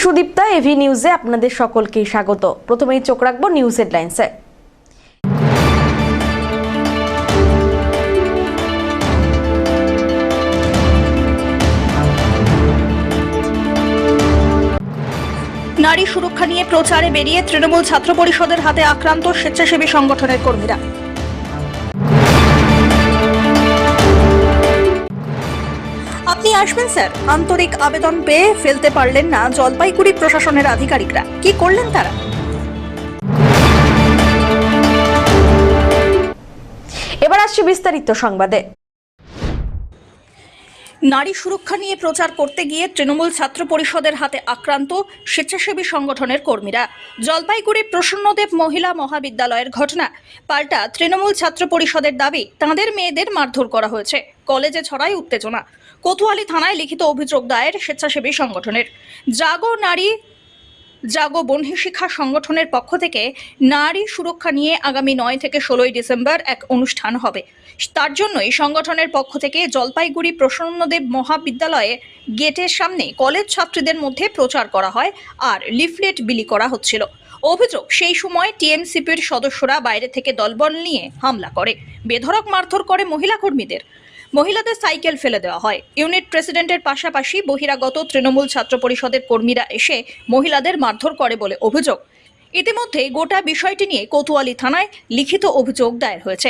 Sudipta AV নিউজে আপনাদের সকলকে স্বাগত। প্রথমেই চোখ রাখবো নিউজ হেডলাইন্সে। নারী সুরক্ষা নিয়ে প্রচারে বেরিয়ে তৃণমূল ছাত্র পরিষদের হাতে আক্রান্ত স্বেচ্ছাসেবী সংগঠনের কর্মীরা। আপনি আসবেন স্যার, আন্তরিক আবেদন পেয়ে ফেলতে পারলেন না জলপাইগুড়ি প্রশাসনের আধিকারিকরা। কি করলেন তারা? এবার আসছি বিস্তারিত সংবাদে। নারী সুরক্ষা নিয়ে প্রচার করতে গিয়ে তৃণমূল ছাত্র পরিষদের হাতে আক্রান্ত স্বেচ্ছাসেবী সংগঠনের কর্মীরা। জলপাইগুড়ি প্রসন্নদেব মহিলা মহাবিদ্যালয়ের ঘটনা পাল্টা তৃণমূল ছাত্র পরিষদের দাবি তাঁদের মেয়েদের মারধর করা হয়েছে। কলেজে ছড়ায় উত্তেজনা। কোতোয়ালি থানায় লিখিত অভিযোগ দায়ের স্বেচ্ছাসেবী সংগঠনের। জাগো বহ্নি শিক্ষা সংগঠনের পক্ষ থেকে নারী সুরক্ষা নিয়ে আগামী 9 থেকে 16 ডিসেম্বর এক অনুষ্ঠান হবে। তার জন্যই সংগঠনের পক্ষ থেকে জলপাইগুড়ি প্রসন্নদেব মহাবিদ্যালয়ে গেটের সামনে কলেজ ছাত্রীদের মধ্যে প্রচার করা হয় আর লিফলেট বিলি করা হচ্ছিল। অভিযোগ, সেই সময় টিএমসিপির সদস্যরা বাইরে থেকে দলবল নিয়ে হামলা করে, বেধড়ক মারধর করে মহিলা কর্মীদের। মহিলাদের সাইকেল ফেলে দেওয়া হয়। ইউনিট প্রেসিডেন্টের পাশাপাশি বহিরাগত তৃণমূল ছাত্র পরিষদের কর্মীরা এসে মহিলাদের মারধর করে বলে অভিযোগ। ইতিমধ্যে গোটা বিষয়টি নিয়ে কোতোয়ালি থানায় লিখিত অভিযোগ দায়ের হয়েছে।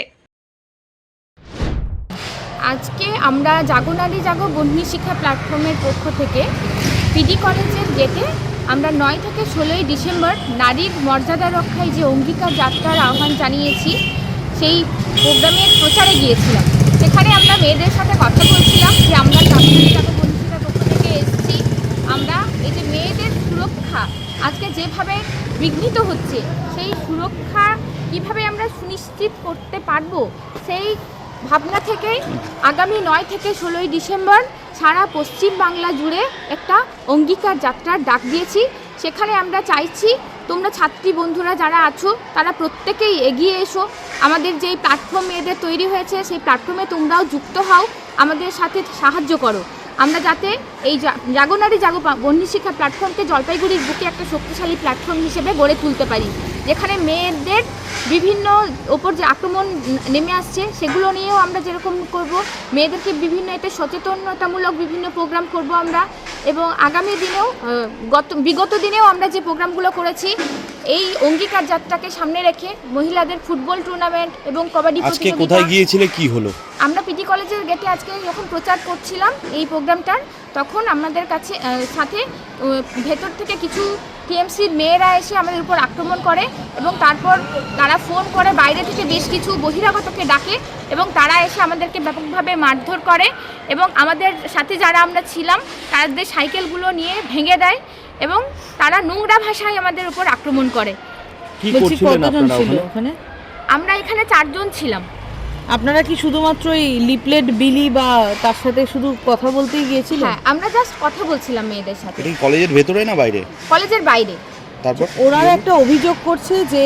আজকে আমরা জাগো বহ্নি শিক্ষা প্ল্যাটফর্মের পক্ষ থেকে পিডি কলেজের গেটে আমরা 9 থেকে 16 ডিসেম্বর নারীর মর্যাদা রক্ষায় যে অঙ্গীকার যাত্রার আহ্বান জানিয়েছি সেই প্রোগ্রামের প্রচারে গিয়েছিলাম। সেখানে আমরা মেয়েদের সাথে কথা বলছিলাম যে আমরা জাগো বহ্নি শিক্ষার পক্ষ থেকে এসেছি। আমরা এই যে মেয়েদের সুরক্ষা আজকে যেভাবে বিঘ্নিত হচ্ছে, সেই সুরক্ষা কীভাবে আমরা সুনিশ্চিত করতে পারবো, সেই ভাবনা থেকেই আগামী 9 থেকে 16 ডিসেম্বর সারা পশ্চিম বাংলা জুড়ে একটা অঙ্গীকার যাত্রার ডাক দিয়েছি। সেখানে আমরা চাইছি তোমরা ছাত্রী বন্ধুরা যারা আছো তারা প্রত্যেকেই এগিয়ে এসো। আমাদের যেই প্ল্যাটফর্ম মেয়েদের তৈরি হয়েছে সেই প্ল্যাটফর্মে তোমরাও যুক্ত হও, আমাদের সাথে সাহায্য করো। আমরা যাতে এই জাগো বহ্নি শিক্ষা প্ল্যাটফর্মকে জলপাইগুড়ির বুকে একটা শক্তিশালী প্ল্যাটফর্ম হিসেবে গড়ে তুলতে পারি, যেখানে মেয়েদের বিভিন্ন ওপর যে আক্রমণ নেমে আসছে সেগুলো নিয়েও আমরা যেরকম করব, মেয়েদেরকে বিভিন্ন এটা সচেতনতামূলক বিভিন্ন প্রোগ্রাম করব আমরা। এবং আগামী দিনেও বিগত দিনেও আমরা যে প্রোগ্রামগুলো করেছি এই অঙ্গীকার যাত্রাকে সামনে রেখে মহিলাদের ফুটবল টুর্নামেন্ট এবং কবাডি আজকে কোথায় গিয়েছিলে, কি হলো? আমরা পিডি কলেজের গেটে আজকে যখন প্রচার করছিলাম এই প্রোগ্রামটার, তখন আমাদের কাছে সাথে ভেতর থেকে কিছু টিএমসির মেয়েরা এসে আমাদের উপর আক্রমণ করে এবং তারপর তারা ফোন করে বাইরে থেকে বেশ কিছু বহিরাগতকে ডাকে এবং তারা এসে আমাদেরকে ব্যাপকভাবে মারধর করে এবং আমাদের সাথে যারা আমরা ছিলাম তাদের সাইকেলগুলো নিয়ে ভেঙে দেয় এবং তারা নোংরা ভাষায় আমাদের উপর আক্রমণ করে। আমরা এখানে 4 জন ছিলাম। আপনারা কি শুধুমাত্র এই লিফলেট বিলি বা তার সাথে শুধু কথা বলতেই গিয়েছিলেন? হ্যাঁ, আমরা জাস্ট কথা বলছিলাম মেয়েদের সাথে। এটা কি কলেজের ভেতরে না বাইরে? কলেজের বাইরে। তারপর ওরা একটা অভিযোগ করছে যে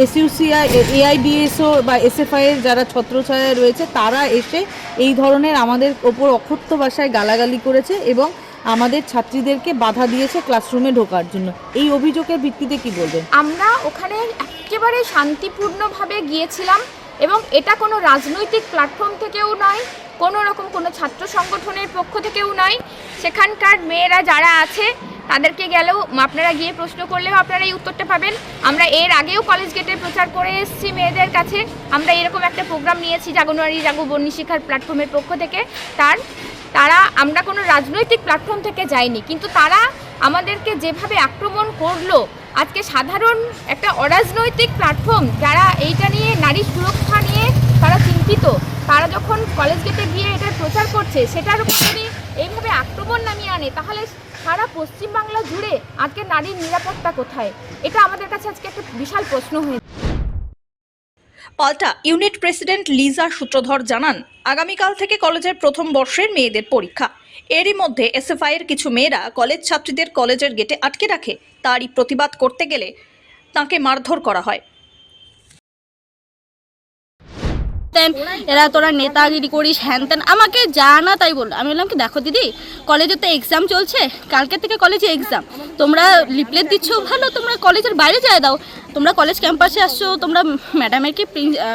এসইউসিআই, এআইডিএসও বা এসএফআই এর যারা ছত্রছায়ায় রয়েছে তারা এসে এই ধরনের আমাদের ওপর অকথ্য ভাষায় গালাগালি করেছে এবং আমাদের ছাত্রীদেরকে বাধা দিয়েছে ক্লাসরুমে ঢোকার জন্য। এই অভিযোগের ভিত্তিতে কি বলবেন? আমরা ওখানে একেবারে শান্তিপূর্ণভাবে গিয়েছিলাম এবং এটা কোনো রাজনৈতিক প্ল্যাটফর্ম থেকেও নয়, কোনো রকম কোনো ছাত্র সংগঠনের পক্ষ থেকেও নয়। সেখানকার মেয়েরা যারা আছে তাদেরকে গেলেও আপনারা গিয়ে প্রশ্ন করলেও আপনারা এই উত্তরটা পাবেন। আমরা এর আগেও কলেজ গেটে প্রচার করে এসেছি মেয়েদের কাছে। আমরা এরকম একটা প্রোগ্রাম নিয়েছি জাগো বহ্নি শিক্ষার প্ল্যাটফর্মের পক্ষ থেকে। আমরা কোনো রাজনৈতিক প্ল্যাটফর্ম থেকে যাইনি, কিন্তু তারা আমাদেরকে যেভাবে আক্রমণ করলো, আজকে সাধারণ একটা অরাজনৈতিক প্ল্যাটফর্ম যারা এইটা নিয়ে নারী সুরক্ষা নিয়ে তারা চিন্তিত, তারা যখন কলেজ গেটে গিয়ে এটা প্রচার করছে, সেটার উপর যদি এইভাবে আক্রমণ নামিয়ে আনে তাহলে সারা পশ্চিমবাংলা জুড়ে আজকে নারীর নিরাপত্তা কোথায়? এটা আমাদের কাছে আজকে একটা বিশাল প্রশ্ন হয়ে। পাল্টা ইউনিট প্রেসিডেন্ট লিজা সূত্রধর জানান, আগামীকাল থেকে কলেজের প্রথম বর্ষের মেয়েদের পরীক্ষা। এরই মধ্যে এসএফআই এর কিছু মেয়েরা কলেজ ছাত্রীদের কলেজের গেটে আটকে রাখে। তারই প্রতিবাদ করতে গেলে তাকে মারধর করা হয়। ত্যান, এরা তোরা নেতাগিরি করিস হ্যান ত্যান, আমাকে যা না তাই বললো। আমি বললাম কি দেখো দিদি, কলেজে তো এক্সাম চলছে, কালকে থেকে কলেজে এক্সাম, তোমরা লিফলেট দিচ্ছ ভালো, তোমরা কলেজের বাইরে যায় দাও, তোমরা কলেজ ক্যাম্পাসে আসছো, তোমরা ম্যাডামের কি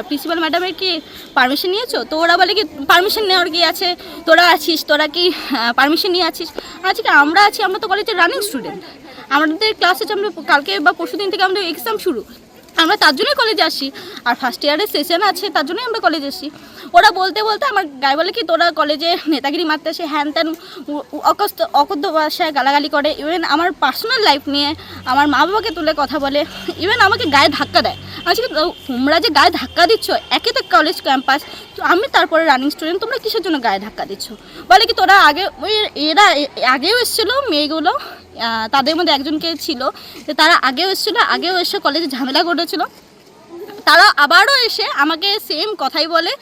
প্রিন্সিপাল ম্যাডামের কি পারমিশন নিয়েছো? তো ওরা বলে কি পারমিশন নেওয়ার কি আছে, তোরা আছিস, তোরা কি পারমিশন নিয়ে আছিস? আজকে আমরা আছি, আমরা তো কলেজের রানিং স্টুডেন্ট, আমাদের ক্লাস হচ্ছে, আমরা কালকে বা পরশু দিন থেকে আমাদের এক্সাম শুরু, আমরা তার জন্যই কলেজে আসি, আর ফার্স্ট ইয়ারের সেশন আছে তার জন্যই আমরা কলেজে আসি। ওরা বলতে বলতে আমার গায়ে বলে কি তোরা কলেজে নেতাগিরি মারতে আসে হ্যান ত্যান, অকথ্য ভাষায় গালাগালি করে, ইভেন আমার পার্সোনাল লাইফ নিয়ে আমার মা বাবাকে তুলে কথা বলে, ইভেন আমাকে গায়ে ধাক্কা দেয়। আজকে তোমরা যে গায়ে ধাক্কা দিচ্ছ, একে তো কলেজ ক্যাম্পাস, তো আমি তারপরে রানিং স্টুডেন্ট, তোমরা কিসের জন্য গায়ে ধাক্কা দিচ্ছ? বলে কি তোরা আগে এরা আগেও এসেছিলো মেয়েগুলো, তাদের মধ্যে একজনকে ছিল যে তারা আগেও এসে কলেজে ঝামেলা করেছিল, তারা আবারও এসে আমাকে সেম কথাই বলে,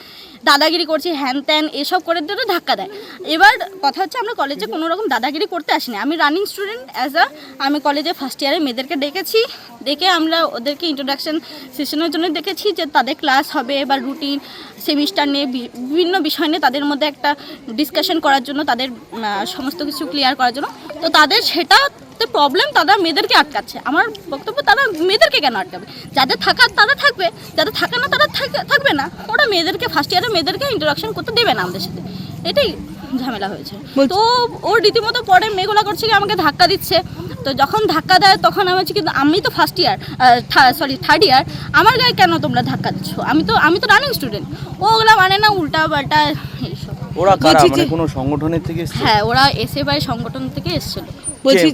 দাদাগিরি করছে হ্যান ত্যান এসব করে দিয়ে ধাক্কা দেয়। এবার কথা হচ্ছে আমরা কলেজে কোনো রকম দাদাগিরি করতে আসিনি, আমি রানিং স্টুডেন্ট আমি কলেজে ফার্স্ট ইয়ারে মেয়েদেরকে ডেকে আমরা ওদেরকে ইন্ট্রোডাকশন সেশনের জন্য দেখেছি যে তাদের ক্লাস হবে বা রুটিন সেমিস্টার নিয়ে বিভিন্ন বিষয় নিয়ে তাদের মধ্যে একটা ডিসকাশন করার জন্য, তাদের সমস্ত কিছু ক্লিয়ার করার জন্য। তো তাদের সেটা প্রবলেম, তারা মেয়েদেরকে আটকাচ্ছে। আমার বক্তব্য তারা মেয়েদেরকে কেন আটকাবে? যাদের থাকার তারা থাকবে, যাদের থাকে না তারা থাকবে না। ওরা মেয়েদেরকে ফার্স্ট ইয়ারে মেয়েদেরকে ইন্ট্রোডাকশন করতে দেবে না আমাদের সাথে, এটাই ঝামেলা হয়েছে। তো ওর রীতিমতো পরে মেয়েগুলা করছে কি আমাকে ধাক্কা দিচ্ছে। তো যখন ধাক্কা দেয় তখন আমি হচ্ছে কিন্তু আমি তো ফার্স্ট ইয়ার থার্ড ইয়ার, আমার গায়ে কেন তোমরা ধাক্কা দিচ্ছ? আমি তো রানিং স্টুডেন্ট। ওগুলা মানে না, উল্টা পাল্টা এইসব। ওরা কারা, মানে কোনো সংগঠনের থেকে এসেছে? হ্যাঁ, ওরা এসএফআই সংগঠন থেকে এসেছিল।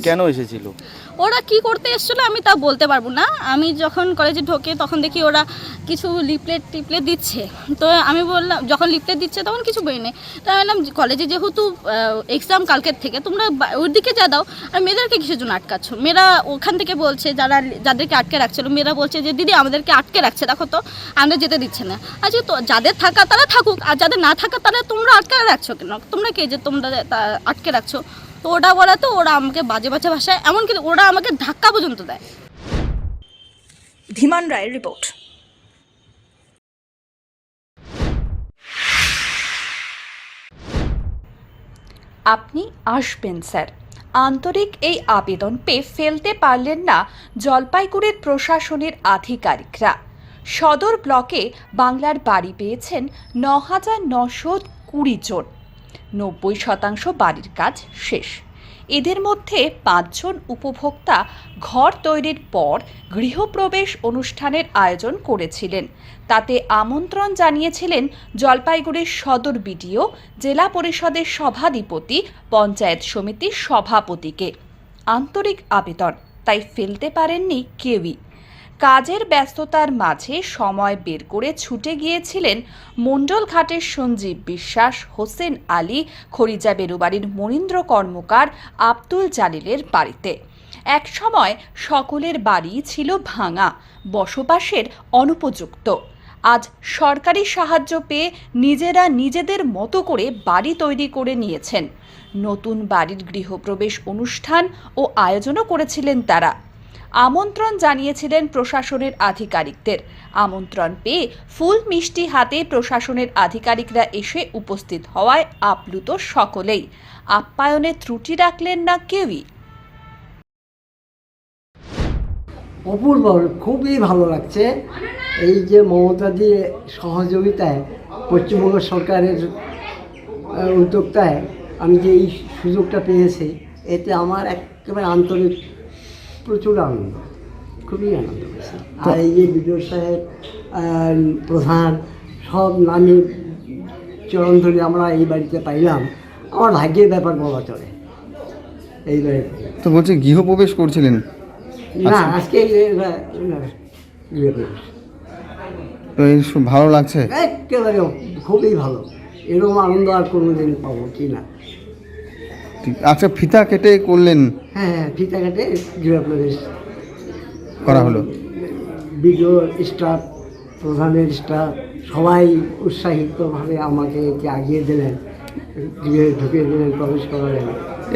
কেন এসেছিল? ওরা কি করতে এসেছিলো আমি তা বলতে পারবো না। আমি যখন কলেজে ঢোকে তখন দেখি ওরা কিছু লিফলেট দিচ্ছে। তো আমি বললাম, যখন লিফলেট দিচ্ছে তখন কিছু বই নেই। তো আমি বললাম কলেজে যেহেতু এক্সাম কালকের থেকে, তোমরা ওর দিকে যা দাও, আর মেয়েদেরকে কিসের জন্য আটকাচ্ছ? মেয়েরা ওখান থেকে বলছে, যাদেরকে আটকে রাখছিলো, মেয়েরা বলছে যে দিদি আমাদেরকে আটকে রাখছে, দেখো তো আমাদের যেতে দিচ্ছে না। আজকে তো যাদের থাকা তারা থাকুক, আর যাদের না থাকা তারা তোমরা আটকে রাখছো কেন? তোমরা কে যে তোমরা আটকে রাখছো? তো ওটা বলা, তো ওরা আমাকে বাজে ভাষায়, এমনকি ওরা আমাকে ধাক্কা পর্যন্ত দেয়। ধীমান রায়ের রিপোর্ট। আপনি আসবেন স্যার, আন্তরিক এই আবেদন পেয়ে ফেলতে পারলেন না জলপাইগুড়ির প্রশাসনের আধিকারিকরা। সদর ব্লকে বাংলার বাড়ি পেয়েছেন ৯,৯২০ জন, ৯০% বাড়ির কাজ শেষ। এদের মধ্যে ৫ জন উপভোক্তা ঘর তৈরির পর গৃহপ্রবেশ অনুষ্ঠানের আয়োজন করেছিলেন। তাতে আমন্ত্রণ জানিয়েছিলেন জলপাইগুড়ির সদর বিডিও, জেলা পরিষদের সভাধিপতি, পঞ্চায়েত সমিতির সভাপতিকে। আন্তরিক আবেদন, তাই ফেলতে পারেননি কেউই। কাজের ব্যস্ততার মাঝে সময় বের করে ছুটে গিয়েছিলেন মণ্ডলঘাটের সঞ্জীব বিশ্বাস, হোসেন আলী, খরিজা বেরুবাড়ির মনীন্দ্র কর্মকার, আব্দুল জালিলের বাড়িতে। এক সময় সকলের বাড়ি ছিল ভাঙা, বসবাসের অনুপযুক্ত। আজ সরকারি সাহায্য পেয়ে নিজেরা নিজেদের মতো করে বাড়ি তৈরি করে নিয়েছেন। নতুন বাড়ির গৃহপ্রবেশ অনুষ্ঠান ও আয়োজনও করেছিলেন তারা। আমন্ত্রণ জানিয়েছিলেন প্রশাসনের আধিকারিকদের। আমন্ত্রণ পেয়ে ফুল মিষ্টি হাতে প্রশাসনের আধিকারিকরা এসে উপস্থিত হওয়ায় আপ্লুত সকলেই। আপ্যায়নে ত্রুটি রাখলেন না কেউই। অপূর্ব, খুবই ভালো লাগছে। এই যে মমতাদি সহযোগিতায়, পশ্চিমবঙ্গ সরকারের উদ্যোক্তায় আমি যে এই সুযোগটা পেয়েছি, এতে আমার একেবারে আন্তরিক প্রচুর আনন্দ, খুবই আনন্দ পেয়েছি। আর এই যে বিডিও সাহেব, প্রধান, সব নামে চরণ ধরে আমরা এই বাড়িতে পাইলাম, আমার ভাগ্যের ব্যাপার বলা চলে। এই বাড়িতে তো বলছি গৃহপ্রবেশ করছিলেন না, আজকে তো এই ভালো লাগছে? একেবারে খুবই ভালো। এরকম আনন্দ আর কোনোদিন পাবো কি না। আচ্ছা, ফিতা কেটে করলেন? হ্যাঁ, ফিতা কেটে গৃহপ্রবেশ করা হলো। বিডিও স্টাফ, প্রধানের স্টাফ সবাই উৎসাহিতভাবে আমাকে আগিয়ে দিলেন, গৃহে ঢুকিয়ে দিলেন, প্রবেশ করালেন।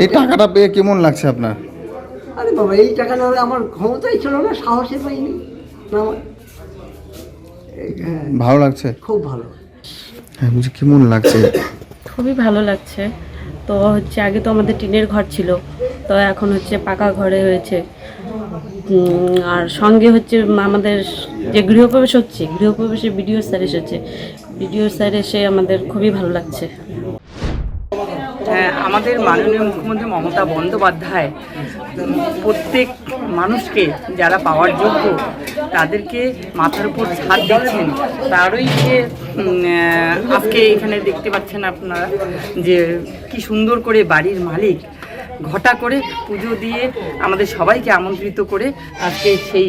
এই টাকাটা পেয়ে কেমন লাগছে আপনার? আরে বাবা, এই টাকা না হলে আমার ক্ষমতাই ছিল না, সাহসে পাইনি। ভালো লাগছে? খুব ভালো। হ্যাঁ, বলছি কেমন লাগছে? খুবই ভালো লাগছে। তো হচ্ছে আগে তো আমাদের টিনের ঘর ছিল, তো এখন হচ্ছে পাকা ঘরে হয়েছে। আর সঙ্গে হচ্ছে আমাদের যে গৃহপ্রবেশ হচ্ছে, গৃহপ্রবেশে বিডিও স্যার এসেছে। বিডিও স্যার এসে আমাদের খুবই ভালো লাগছে। আমাদের মাননীয় মুখ্যমন্ত্রী মমতা বন্দ্যোপাধ্যায় প্রত্যেক মানুষকে যারা পাওয়ার যোগ্য তাদেরকে মাথার উপর ছাদ দিচ্ছেন। তারই যে আজকে এখানে দেখতে পাচ্ছেন আপনারা যে কি সুন্দর করে বাড়ির মালিক ঘটা করে পুজো দিয়ে আমাদের সবাইকে আমন্ত্রিত করে আজকে সেই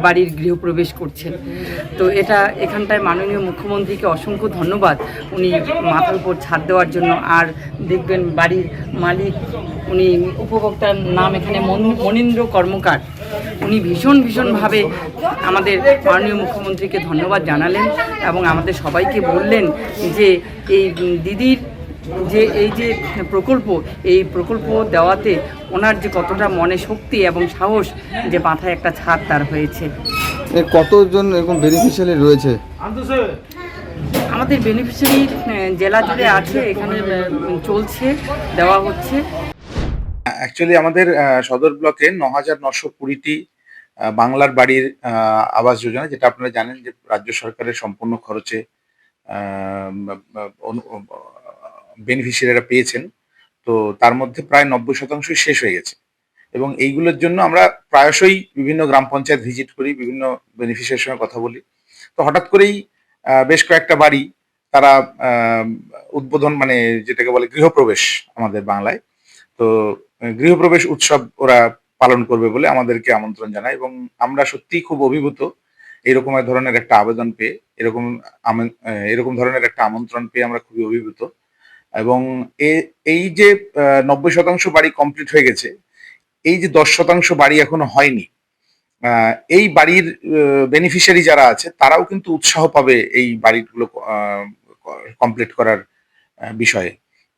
বাড়ির গৃহপ্রবেশ করছেন। তো এটা এখানটায় মাননীয় মুখ্যমন্ত্রীকে অসংখ্য ধন্যবাদ, উনি মাথার উপর ছাদ দেওয়ার জন্য। আর দেখবেন বাড়ির মালিক উনি উপভোক্তার নাম এখানে মনীন্দ্র কর্মকার, উনি ভীষণভাবে আমাদের মাননীয় মুখ্যমন্ত্রীকে ধন্যবাদ জানালেন এবং আমাদের সবাইকে বললেন যে এই দিদির যে এই যে প্রকল্প, এই প্রকল্প দেওয়াতে ওনার যে কতটা মনে শক্তি এবং সাহস যে মাথায় একটা ছাদ তার হয়েছে। কতজন এরকম বেনিফিশিয়ারি রয়েছে? আমাদের বেনিফিশিয়ারি জেলা জুড়ে আছে, এখানে চলছে, দেওয়া হচ্ছে। অ্যাকচুয়ালি আমাদের সদর ব্লকে ৯,৯২০টি বাংলার বাড়ির আবাস যোজনা, যেটা আপনারা জানেন যে রাজ্য সরকারের সম্পূর্ণ খরচে বেনিফিশিয়ারিরা পেয়েছেন। তো তার মধ্যে প্রায় ৯০% শেষ হয়ে গেছে এবং এইগুলোর জন্য আমরা প্রায়শই বিভিন্ন গ্রাম পঞ্চায়েত ভিজিট করি, বিভিন্ন বেনিফিশিয়ারির সঙ্গে কথা বলি। তো হঠাৎ করেই বেশ কয়েকটা বাড়ি তারা উদ্বোধন, মানে যেটাকে বলে গৃহপ্রবেশ আমাদের বাংলায়, তো গৃহপ্রবেশ উৎসব ওরা পালন করবে বলে আমাদেরকে আমন্ত্রণ জানায় এবং আমরা সত্যিই খুব অভিভূত এরকম ধরনের একটা আবেদন পেয়ে, এরকম ধরনের একটা আমন্ত্রণ পেয়ে আমরা খুবই অভিভূত। এবং এই যে ৯০% বাড়ি কমপ্লিট হয়ে গেছে, এই যে 10% বাড়ি এখনো হয়নি, এই বাড়ির বেনিফিশিয়ারি যারা আছে তারাও কিন্তু উৎসাহ পাবে এই বাড়িগুলো কমপ্লিট করার বিষয়ে।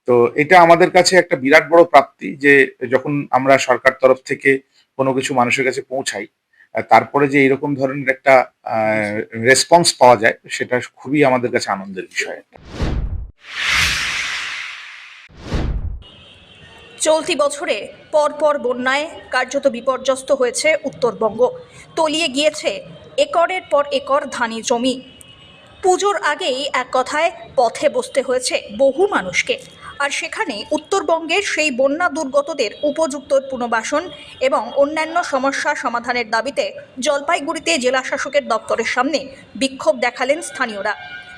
তো এটা আমাদের কাছে একটা বিরাট বড় প্রাপ্তি যে যখন আমরা সরকার তরফ থেকে কোনো কিছু মানুষের কাছে পৌঁছাই, তারপরে যে এরকম ধরনের একটা রেসপন্স পাওয়া যায়, সেটা খুবই আমাদের কাছে আনন্দের বিষয়। চলতি বছরে পরপর বন্যায় কার্যত বিপর্যস্ত হয়েছে উত্তরবঙ্গ। তলিয়ে গিয়েছে একরের পর একর ধানি জমি। পুজোর আগেই এক কথায় পথে বসতে হয়েছে বহু মানুষকে। আর সেখানে উত্তরবঙ্গের সেই বন্যা দুর্গতদের উপযুক্ত পুনর্বাসন এবং অন্যান্য সমস্যা সমাধানের দাবিতে জলপাইগুড়িতে জেলা শাসকের দপ্তরের সামনে বিক্ষোভ দেখালেন স্থানীয়রা।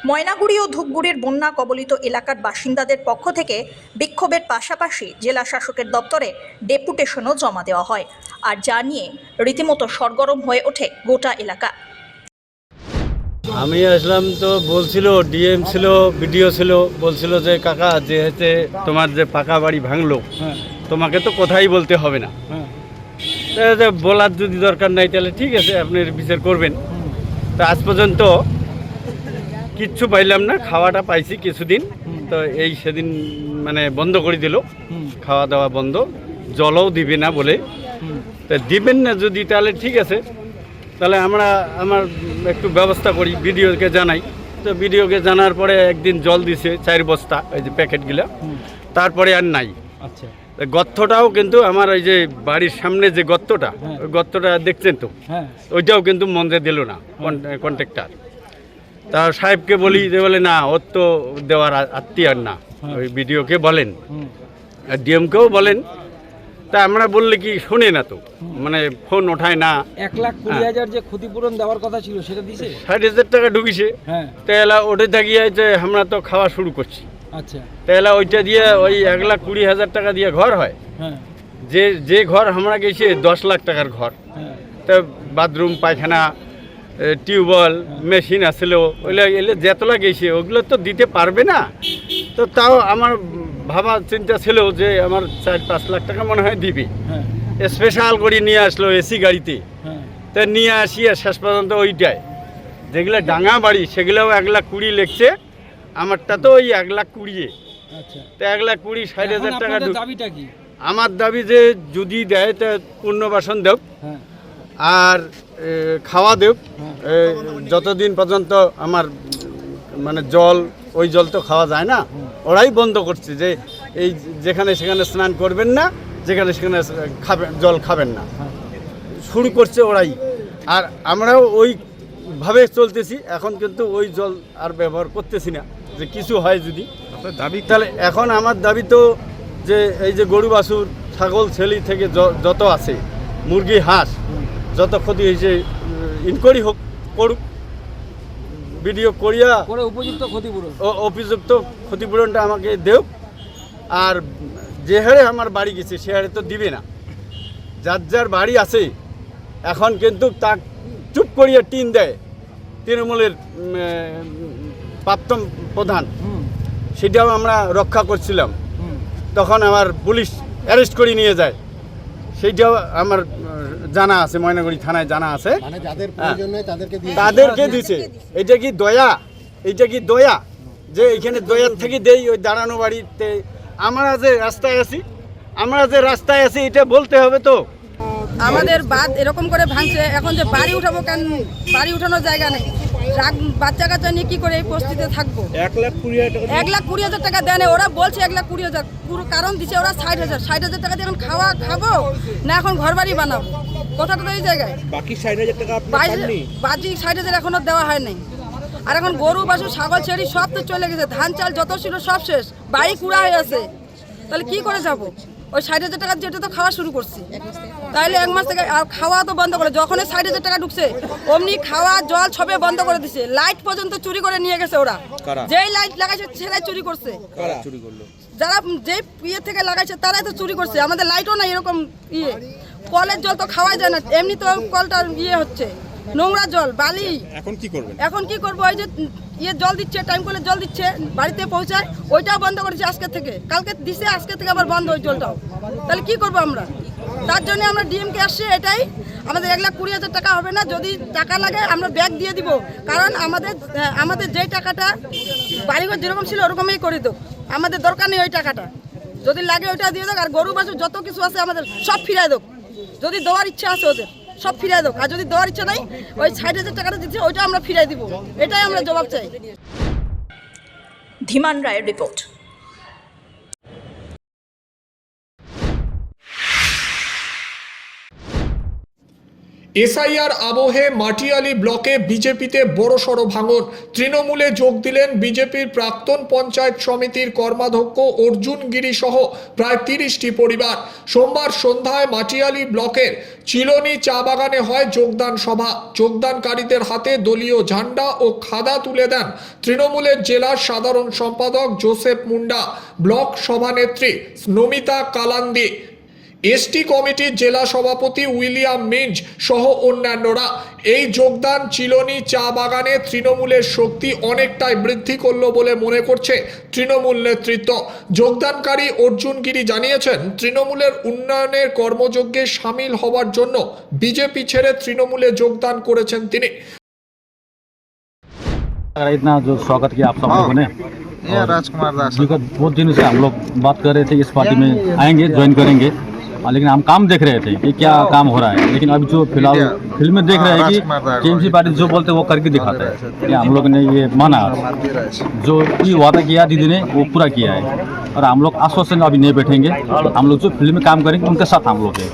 ময়নাগুড়ি ও ধূপগুড়ির বন্যা কবলিত এলাকার বাসিন্দাদের পক্ষ থেকে বিক্ষোভের পাশাপাশি জেলা শাসকের দপ্তরে ডেপুটেশনও জমা দেওয়া হয়, আর যা নিয়ে রীতিমতো সরগরম হয়ে ওঠে গোটা এলাকা। আমি আসলাম তো বলছিল, ডিএম ছিল, বিডিও ছিল, বলছিল যে কাকা যে হচ্ছে তোমার যে পাকা বাড়ি ভাঙলো, তোমাকে তো কথাই বলতে হবে না, বলার যদি দরকার নাই তাহলে ঠিক আছে আপনি বিচার করবেন। তো আজ পর্যন্ত কিচ্ছু পাইলাম না, খাওয়াটা পাইছি কিছুদিন, তো এই সেদিন মানে বন্ধ করে দিল, খাওয়া দাওয়া বন্ধ, জলও দিবে না বলে। তা দিবেন না যদি তাহলে ঠিক আছে, তাহলে আমার একটু ব্যবস্থা করি, বিডিওকে জানাই। তো বিডিওকে জানার পরে একদিন জল দিছে 4 বস্তা, ওই যে প্যাকেটগুলো, তারপরে আর নাই। আচ্ছা, গর্তটাও কিন্তু আমার ওই যে বাড়ির সামনে যে গর্তটা, ওই গর্তটা দেখছেন তো, ওইটাও কিন্তু মন্দিরে দিল না কন্ট্রাক্টর। তা সাহেবকে বলি যে বলে না, ওর তো দেওয়ার আত্মীয় না, ওই বিডিওকে বলেন আর ডিএমকেও বলেন। তা আমরা বললে কি শোনে না, তো মানে ফোন ওঠায় না। 1,20,000 যে ক্ষতিপূরণ দেওয়ার কথা ছিল সেটা দিছে, 60,000 টাকা ঢুকিছে। তাহলে ওটা থাকিয়ে যে আমরা তো খাওয়া শুরু করছি। আচ্ছা, তাহলে ওইটা দিয়ে ওই 1,20,000 টাকা দিয়ে ঘর হয়। যে ঘর আমরা গেছি 10 লাখ টাকার ঘর, তা বাথরুম, পায়খানা, টিউবওয়েল, মেশিন আসলে ওইগুলো এলে যেতলা গেছে ওগুলো তো দিতে পারবে না। তো তাও আমার ভাবা চিন্তা ছিল যে আমার 4-5 লাখ টাকা মনে হয় দিবি। স্পেশাল করে নিয়ে আসলো এসি গাড়িতে, তা নিয়ে আসি আর শেষ পর্যন্ত ওইটাই যেগুলো ডাঙা বাড়ি সেগুলোও 1,20,000 লিখছে, আমারটা তো ওই 1,20,000। তো 1,20,000 60,000 টাকা। আমার দাবি যে যদি দেয় তা পুনর্বাসন দেব আর খাওয়া দেব, যতদিন পর্যন্ত আমার মানে জল ওই জল তো খাওয়া যায় না, ওরাই বন্ধ করছে যে এই যেখানে সেখানে স্নান করবেন না, যেখানে সেখানে জল খাবেন না, শুরু করছে ওরাই। আর আমরাও ওইভাবে চলতেছি। এখন কিন্তু ওই জল আর ব্যবহার করতেছি না, যে কিছু হয় যদি দাবি। তাহলে এখন আমার দাবি তো যে এই যে গরু বাছুর ছাগল ছেলি থেকে যত আছে, মুরগি হাঁস, যত ক্ষতি হয়েছে ইনকোয়ারি হোক, করুক, ভিডিও করিয়া উপযুক্ত ক্ষতিপূরণটা আমাকে দেও। আর যে হারে আমার বাড়ি গেছে সে হারে তো দিবে না। যার যার বাড়ি আছে এখন কিন্তু তা চুপ করিয়া টিন দেয় তৃণমূলের প্রাক্তন প্রধান, সেটাও আমরা রক্ষা করছিলাম। তখন আমার পুলিশ অ্যারেস্ট করে নিয়ে যায়, সেইটাও আমার জানা আছে, ময়নাগুড়ি থানায় জানা আছে। তাদেরকে দিছে। এটা কি দয়া? এইটা কি দয়া যে এইখানে দয়ার থেকে দেই ওই দাঁড়ানো বাড়িতে? আমরা যে রাস্তায় আছি এটা বলতে হবে তো। আমাদের বাদ এরকম করে ভাঙছে, এখন যে বাড়ি উঠাবো কেন? বাড়ি উঠানোর জায়গা নেই। বাচ্চা কাচ্চা নিয়ে কি করে এই পরিস্থিতিতে থাকবো? 1,20,000 টাকা দেয় না। ওরা বলছে 1,20,000, পুরো কারণ দিচ্ছে ওরা 60,000 টাকা দিয়ে এখন খাবো না এখন ঘর বাড়ি বানাবো? কথাটা তো এই জায়গায়। বাকি 60,000 টাকা বাকি 60,000 এখনো দেওয়া হয় নাই। আর এখন গরু বাছু ছাগল ছেড়ি সব তো চলে গেছে, ধান চাল যত ছিল সব শেষ, বাড়ি কুড়া হয়ে আছে। তাহলে কি করে যাবো? ওই 60,000 টাকা যেটা তো খাওয়া শুরু করছি, তাইলে 1 মাস থেকে আর খাওয়া তো বন্ধ করে। যখনই 60,000 টাকা ঢুকছে অমনি খাওয়া জল সবে বন্ধ করে দিছে। লাইট পর্যন্ত চুরি করে নিয়ে গেছে ওরা। যেই লাইট লাগাইছে সেটাই চুরি করছে। যারা যে ইয়ে থেকে লাগাইছে তারাই তো চুরি করছে। আমাদের লাইটও নাই এরকম ইয়ে। কলের জল তো খাওয়াই যায় না, এমনি তো কলটা ইয়ে হচ্ছে, নোংরা জল, বালি। এখন কি করবো? ওই যে ইয়ে জল দিচ্ছে, টাইম করে জল দিচ্ছে, বাড়িতে পৌঁছায়, ওইটাও বন্ধ করেছে আজকে থেকে। কালকে দিছে, আজকে থেকে আবার বন্ধ ওই জলটাও। তাহলে কি করবো আমরা? তার জন্য আমরা ডিএমকে আসছি, এটাই আমাদের 1,20,000 টাকা হবে না। যদি টাকা লাগে আমরা ব্যাগ দিয়ে দিব, কারণ আমাদের যেই টাকাটা বাড়িঘর যেরকম ছিল ওরকমই করে দেব। আমাদের দরকার নেই ওই টাকাটা। যদি লাগে ওইটা দিয়ে দেখ। আর গরু বাছুর যত কিছু আছে আমাদের সব ফিরাই দেব। যদি দেওয়ার ইচ্ছা আছে ওদের সব ফিরাই দেব। আর যদি দেওয়ার ইচ্ছা নাই, ওই 60,000 টাকাটা দিচ্ছে ওইটা আমরা ফিরাই দিব। এটাই আমরা জবাব চাই। ধীমান রায়ের রিপোর্ট। এসআইআর আবহে মাটিয়ালি ব্লকে বিজেপিতে বড়সড় ভাঙন। তৃণমূলে যোগ দিলেন বিজেপির প্রাক্তন পঞ্চায়েত সমিতির কর্মাধ্যক্ষ অর্জুন গিরি সহ প্রায় 30টি পরিবার। সোমবার সন্ধ্যায় মাটিয়ালি ব্লকের চিলনি চা বাগানে হয় যোগদান সভা। যোগদানকারীদের হাতে দলীয় ঝান্ডা ও খাদা তুলে দেন তৃণমূলের জেলার সাধারণ সম্পাদক জোসেফ মুন্ডা, ব্লক সভানেত্রী নমিতা কালান্দি, এসটি কমিটির জেলা সভাপতি উইলিয়াম মিঞ্জ সহ অন্যান্যরা। এই যোগদান চিলনি চা বাগানে তৃণমূলের শক্তি অনেকটাই বৃদ্ধি করল বলে মনে করছে তৃণমূল নেতৃত্ব। যোগদানকারী অর্জুন গিরি জানিয়েছেন, তৃণমূলের উন্নয়নের কর্মযজ্ঞে সামিল হওয়ার জন্য বিজেপি ছেড়ে তৃণমূলে যোগদান করেছেন তিনি। इतना जो स्वागत किया आप सब लोगों ने, राजकुमार दास बहुत दिन से हम लोग बात कर रहे थे इस पार्टी में आएंगे, ज्वाइन करेंगे, लेकिन हम काम देख रहे थे कि क्या काम हो रहा है। लेकिन अभी जो फिलहाल फिल्म में देख रहे हैं कि टीएमसी पार्टी जो बोलते हैं वो करके दिखाता है। ये हम लोग ने ये माना, जो भी वादा किया दीदी ने वो पूरा किया है। और हम लोग आश्वासन अभी नहीं बैठेंगे, हम लोग जो फिल्म में काम करेंगे उनके साथ हम लोग हैं।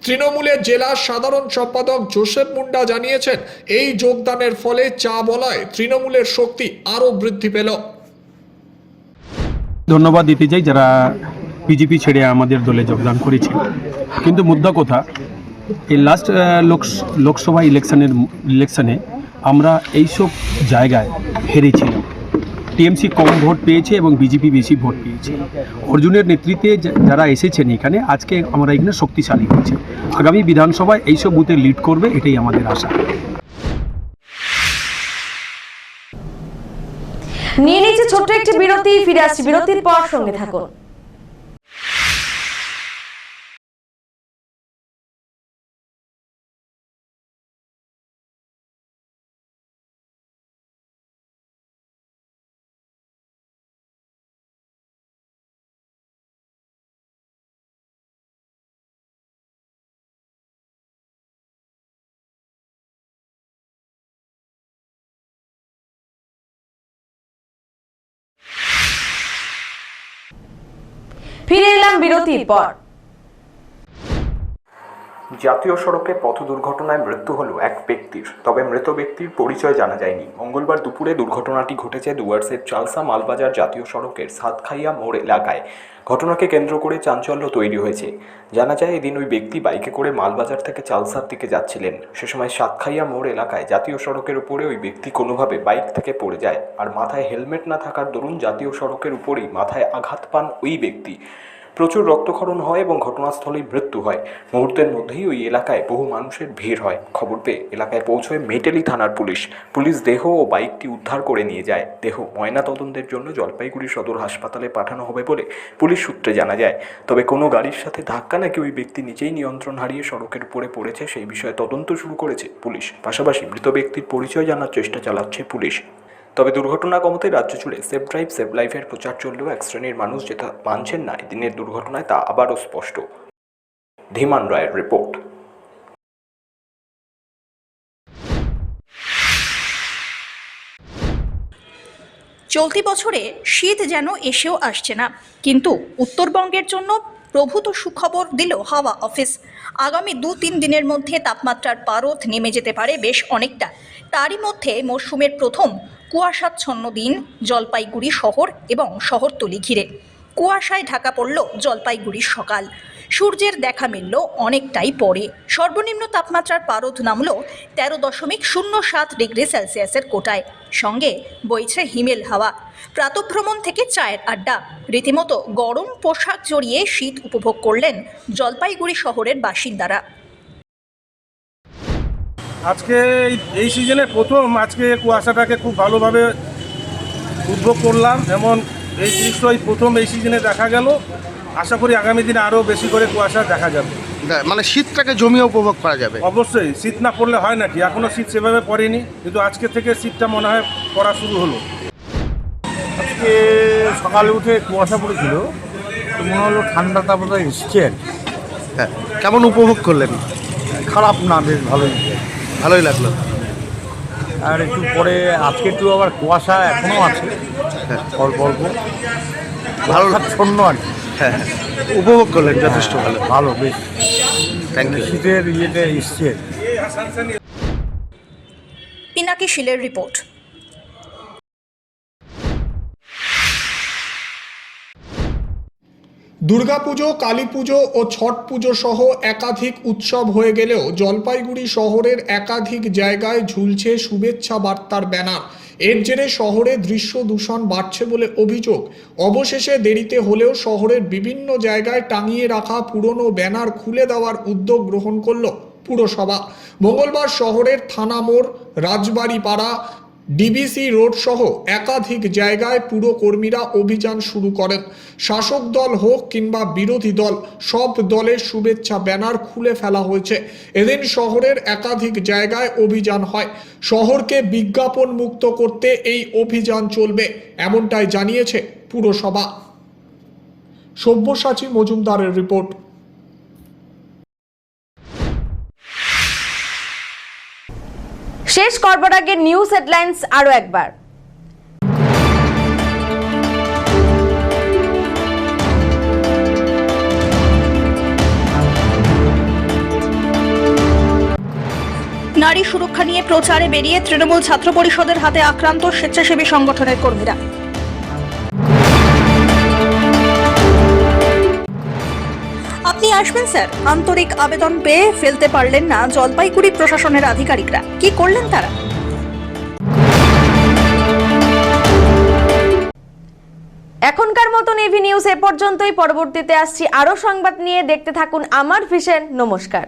তৃণমূলের জেলার সাধারণ সম্পাদক জোসেফ মুন্ডা জানিয়েছেন, এই যোগদানের ফলে চা বলায় তৃণমূলের শক্তি আরো বৃদ্ধি পেল। ধন্যবাদ দিতে চাই যারা বিজেপি ছেড়ে আমাদের দলে যোগদান করেছে। কিন্তু মুদ্রা কথা, এই লাস্ট লোকসভা ইলেকশনে আমরা এইসব জায়গায় হেরেছিলাম। টিএমসি কম ভোট পেয়েছে এবং বিজেপি বেশি ভোট পেয়েছে। অর্জুনের নেতৃত্বে যারা এসেছেন এখানে, আজকে আমরা এখানে শক্তিশালী হয়েছে। আগামী বিধানসভায় এইসব বুথে লিড করবে, এটাই আমাদের আশা। নিয়ে নিচ্ছে ছোট্ট একটি বিরতি, ফিরে আসছি বিরতির পর, সঙ্গে থাকুন। ফিরে এলাম বিরতির পর। জাতীয় সড়কে পথ দুর্ঘটনায় মৃত্যু হলো এক ব্যক্তির, তবে মৃত ব্যক্তির পরিচয় জানা যায়নি। মঙ্গলবার দুপুরে দুর্ঘটনাটি ঘটেছে ডুয়ার্সের চালসা মালবাজার জাতীয় সড়কের সাতখাইয়া মোড় এলাকায়। ঘটনাকে কেন্দ্র করে চাঞ্চল্য তৈরি হয়েছে। জানা যায় এদিন ওই ব্যক্তি বাইকে করে মালবাজার থেকে চালসার দিকে যাচ্ছিলেন। সে সময় সাতখাইয়া মোড় এলাকায় জাতীয় সড়কের উপরে ওই ব্যক্তি কোনোভাবে বাইক থেকে পড়ে যায়, আর মাথায় হেলমেট না থাকার দরুন জাতীয় সড়কের উপরেই মাথায় আঘাত পান ওই ব্যক্তি। প্রচুর রক্তক্ষরণ হয় এবং ঘটনাস্থলেই মৃত্যু হয়। মুহূর্তের মধ্যেই ওই এলাকায় বহু মানুষের ভিড় হয়। খবর পেয়ে এলাকায় পৌঁছয় মেটেলি থানার পুলিশ দেহ ও বাইকটি উদ্ধার করে নিয়ে যায়। দেহ ময়নাতদন্তের জন্য জলপাইগুড়ি সদর হাসপাতালে পাঠানো হবে বলে পুলিশ সূত্রে জানা যায়। তবে কোনো গাড়ির সাথে ধাক্কা নাকি ওই ব্যক্তি নিজেই নিয়ন্ত্রণ হারিয়ে সড়কের উপরে পড়েছে সেই বিষয়ে তদন্ত শুরু করেছে পুলিশ। পাশাপাশি মৃত ব্যক্তির পরিচয় জানার চেষ্টা চালাচ্ছে পুলিশ। তবে দুর্ঘটনা কমাতে রাজ্য জুড়ে সেফ ড্রাইভ সেভ লাইফের প্রচার চললেও এক শ্রেণীর মানুষ যেটা মানছেন না এদিনের দুর্ঘটনায় তা আবারও স্পষ্ট। ধীমান রায়ের রিপোর্ট। চলতি বছরে শীত যেন এসেও আসছে না, কিন্তু উত্তরবঙ্গের জন্য প্রভূত সুখবর দিল হাওয়া অফিস। আগামী 2-3 দিনের মধ্যে তাপমাত্রার পারদ নেমে যেতে পারে বেশ অনেকটা। তারই মধ্যে মরশুমের প্রথম কুয়াশাচ্ছন্ন দিন জলপাইগুড়ি শহর এবং শহরতলি ঘিরে। কুয়াশায় ঢাকা পড়ল জলপাইগুড়ির সকাল। সূর্যের দেখা মিলল অনেকটাই পরে। সর্বনিম্ন তাপমাত্রার পারদ নামল 13.07 ডিগ্রি সেলসিয়াসের কোটায়। সঙ্গে বইছে হিমেল হাওয়া। প্রাতঃভ্রমণ থেকে চায়ের আড্ডা, রীতিমতো গরম পোশাক জড়িয়ে শীত উপভোগ করলেন জলপাইগুড়ি শহরের বাসিন্দারা। আজকে এই সিজনে প্রথম আজকে কুয়াশাটাকে খুব ভালোভাবে উপভোগ করলাম। যেমন এই দৃশ্য প্রথম এই সিজনে দেখা গেল। আশা করি আগামী দিনে আরও বেশি করে কুয়াশা দেখা যাবে, মানে শীতটাকে জমিয়ে উপভোগ করা যাবে। অবশ্যই শীত না পড়লে হয় নাকি, এখনও শীত সেভাবে পড়েনি, কিন্তু আজকে থেকে শীতটা মনে হয় পড়া শুরু হলো। আজকে সকালে উঠে কুয়াশা পড়েছিল, তো মনে হলো ঠান্ডা তাপমাত্রা এসছে। হ্যাঁ, কেমন উপভোগ করলেন? খারাপ না, বেশ ভালোই লাগলো। আর একটু পরে আজকে একটু আবার কুয়াশা এখনও আছে, অল্প অল্প ভালো ছন্ন আর কি। হ্যাঁ, উপভোগ করলেন যথেষ্ট ভালো বেশ। Thank you. শীতের ইয়েতে এসছে। পিনাকি শিলের রিপোর্ট। দুর্গাপুজো, কালী পুজো ও ছট পুজো সহ একাধিক উৎসব হয়ে গেলেও জলপাইগুড়ি শহরের একাধিক জায়গায় ঝুলছে শুভেচ্ছা বার্তার ব্যানার। এর জেরে শহরে দৃশ্য দূষণ বাড়ছে বলে অভিযোগ। অবশেষে দেরিতে হলেও শহরের বিভিন্ন জায়গায় টাঙিয়ে রাখা পুরনো ব্যানার খুলে দেওয়ার উদ্যোগ গ্রহণ করল পুরসভা। মঙ্গলবার শহরের থানা মোড়, রাজবাড়ি পাড়া, ডিবিসি রোড সহ একাধিক জায়গায় পুরকর্মীরা অভিযান শুরু করেন। শাসক দল হোক কিংবা বিরোধী দল, সব দলের শুভেচ্ছা ব্যানার খুলে ফেলা হয়েছে। এদিন শহরের একাধিক জায়গায় অভিযান হয়। শহরকে বিজ্ঞাপন মুক্ত করতে এই অভিযান চলবে, এমনটাই জানিয়েছে পুরসভা। সব্যসাচী মজুমদারের রিপোর্ট। শেষ করবার আগে নিউজ হেডলাইন্স আরো একবার। নারী সুরক্ষা নিয়ে প্রচারে বেরিয়ে তৃণমূল ছাত্র পরিষদের হাতে আক্রান্ত স্বেচ্ছাসেবী সংগঠনের কর্মীরা। আপনি আসবেন স্যার, আন্তরিক আবেদন পেয়ে ফেলতে পারলেন না জলপাইগুড়ি প্রশাসনের আধিকারিকরা। কি করলেন তারা? এখনকার মতন এভি নিউজ এ পর্যন্তই। পরবর্তীতে আসছি আরো সংবাদ নিয়ে। দেখতে থাকুন আমার ভিশন। নমস্কার।